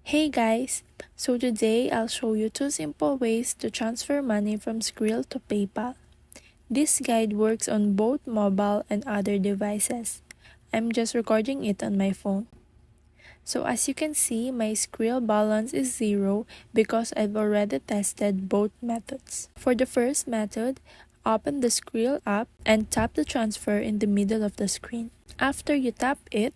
Hey guys! So today I'll show you 2 simple ways to transfer money from Skrill to PayPal. This guide works on both mobile and other devices. I'm just recording it on my phone. So as you can see, my Skrill balance is 0 because I've already tested both methods. For the first method, open the Skrill app and tap the transfer in the middle of the screen. After you tap it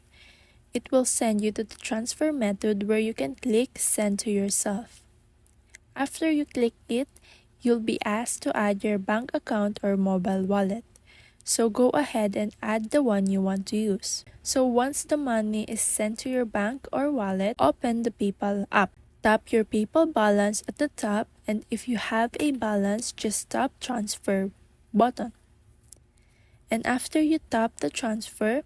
will send you to the transfer method where you can click Send to yourself. After you click it, you'll be asked to add your bank account or mobile wallet. So go ahead and add the one you want to use. So once the money is sent to your bank or wallet, open the PayPal app. Tap your PayPal balance at the top, and if you have a balance, just tap Transfer button. And after you tap the transfer,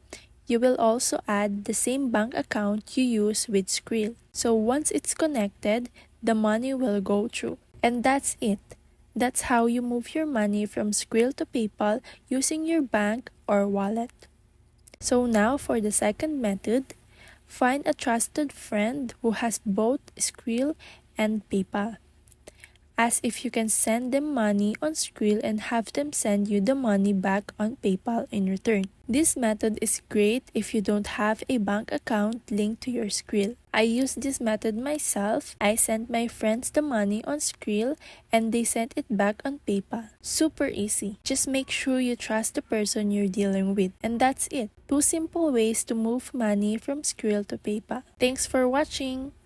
you will also add the same bank account you use with Skrill. So once it's connected, the money will go through. And that's it. That's how you move your money from Skrill to PayPal using your bank or wallet. So now for the second method, find a trusted friend who has both Skrill and PayPal. As if you can send them money on Skrill and have them send you the money back on PayPal in return. This method is great if you don't have a bank account linked to your Skrill. I used this method myself. I sent my friends the money on Skrill and they sent it back on PayPal. Super easy. Just make sure you trust the person you're dealing with. And that's it. 2 simple ways to move money from Skrill to PayPal. Thanks for watching!